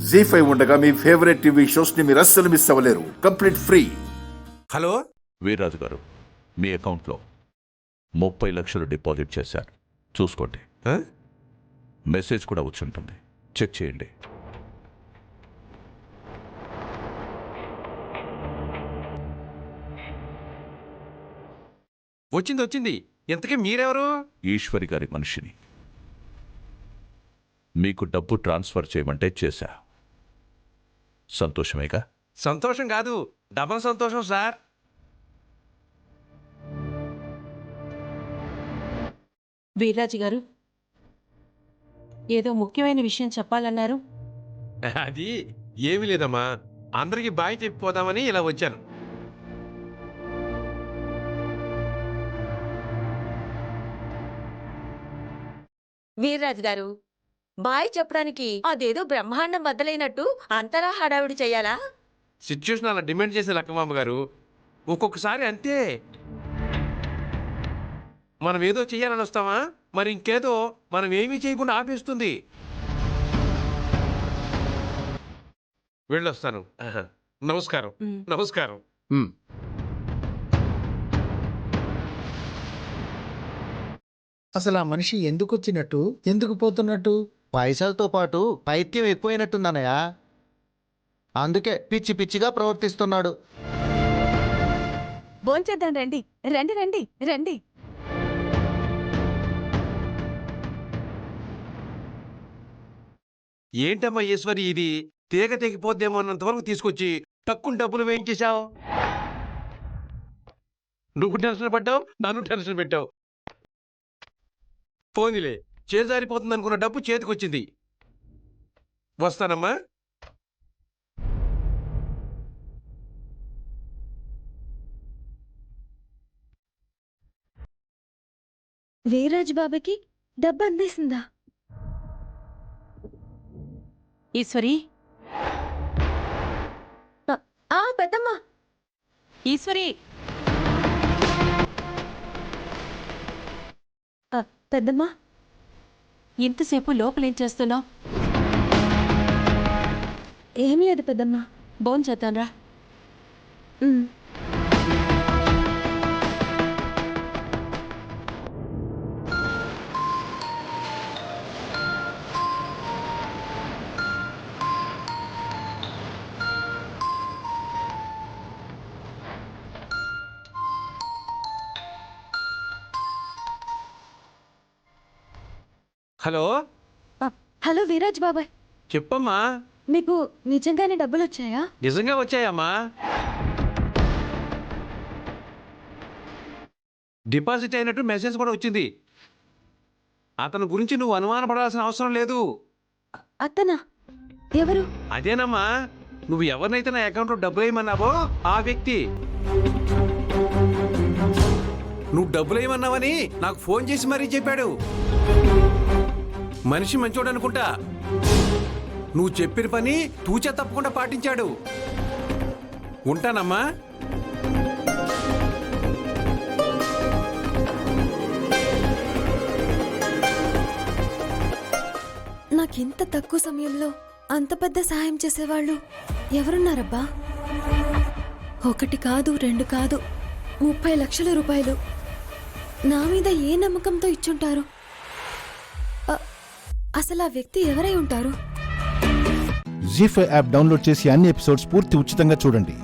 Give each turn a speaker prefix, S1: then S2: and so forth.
S1: జీ5 ఉండగా మీ favourite TV shows ని మీరు అస్సలు మిస్ అవ్వలేరు. Complete free.
S2: Hello
S3: Veerraju garu, మీ అకౌంట్లో 30 లక్షలు డిపాజిట్ చేశారు, చూసుకోండి. మెసేజ్ కూడా వచ్చుంటుంది, చెక్ చేయండి.
S2: వచ్చింది. ఇంతకీ మీరెవరు?
S3: ఈశ్వరి గారి మనిషిని. మీకు డబ్బు ట్రాన్స్ఫర్ చేయమంటే చేశా. సంతోషమేగా?
S2: సంతోషం కాదు, డబల్ సంతోషం సార్.
S4: వీర్రాజు గారు, ఏదో ముఖ్యమైన విషయం చెప్పాలన్నారు.
S2: అది ఏమీ లేదమ్మా, అందరికి బాయ్ చెప్పిపోదామని ఇలా వచ్చాను.
S5: వీర్రాజు గారు, బాయ్ చెప్పడానికి అదేదో బ్రహ్మాండం బద్దలైనట్టు అంతలా హడావిడి చెయ్యాలా?
S2: సిచ్యువేషన్ అలా డిమాండ్ చేసే లక్కమామ గారు, ఒక్కొక్కసారి అంతే. మనం ఏదో చెయ్యాలని వస్తామా, మరి ఇంకేదో మనం ఏమీ చేయకుండా ఆపేస్తుంది. వెళ్ళొస్తాను. నమస్కారం. నమస్కారం.
S6: అసలు ఆ మనిషి ఎందుకు వచ్చినట్టు, ఎందుకు పోతున్నట్టు?
S7: పైసలతో పాటు పైత్యం ఎక్కువైనట్టుందన్నయ్య. అందుకే పిచ్చి పిచ్చిగా ప్రవర్తిస్తున్నాడు.
S4: భోంచేద్దాం రండి. రండి రండి రండి.
S2: ఏంటమ్మా ఈశ్వరి, ఇది తీగ తెగిపోద్దేమో అన్నంతవరకు తీసుకొచ్చి తక్కువ డబ్బులు వేయించేశావు. నువ్వు టెన్షన్ పడ్డావు, నన్ను టెన్షన్ పెట్టావు. పోనీలే, చేజారిపోతుంది అనుకున్న డబ్బు చేతికొచ్చింది. వస్తానమ్మా.
S5: వీర్రాజు బాబాకి డబ్బు అందేసిందా?
S4: ఈశ్వరి,
S5: పెద్దమ్మ.
S4: ఈశ్వరి.
S5: పెద్దమ్మ,
S4: ఇంతసేపు లోపలేం చేస్తున్నావు?
S5: ఏం లేదు పెద్దమ్మ.
S4: భోంచేద్దాం రా.
S2: హలో.
S5: హలో వీర్రాజు బాబాయ్,
S2: చెప్పమ్మా.
S5: మీకు నిజంగానే డబ్బులు వచ్చాయా?
S2: నిజంగా వచ్చాయమ్మా. డిపాజిట్ అయినట్టు మెసేజ్ కూడా వచ్చింది. అతని గురించి నువ్వు అనుమానపడాల్సిన అవసరం లేదు.
S5: అతనా? ఎవరు?
S2: అదేనమ్మా, నువ్వు ఎవరినైతే నా అకౌంట్లో డబ్బులు వేయమన్నావో ఆ వ్యక్తి. నువ్వు డబ్బులు వేయమన్నావని నాకు ఫోన్ చేసి మరీ చెప్పాడు. మనిషి మంచోడు అనుకుంటా. నువ్వు చెప్పిన పని తూచా తప్పకుండా పాటించాడు. ఉంటానమ్మా.
S5: నాకింత తక్కువ సమయంలో అంత పెద్ద సహాయం చేసేవాళ్ళు ఎవరున్నారబ్బా? 1 కాదు 2 కాదు 30 లక్షల రూపాయలు నా మీద ఏ నమ్మకంతో ఇచ్చుంటారు? అసలు ఆ వ్యక్తి ఎవరై ఉంటారు?
S8: జీ5 యాప్ డౌన్లోడ్ చేసి అన్ని ఎపిసోడ్స్ పూర్తి ఉచితంగా చూడండి.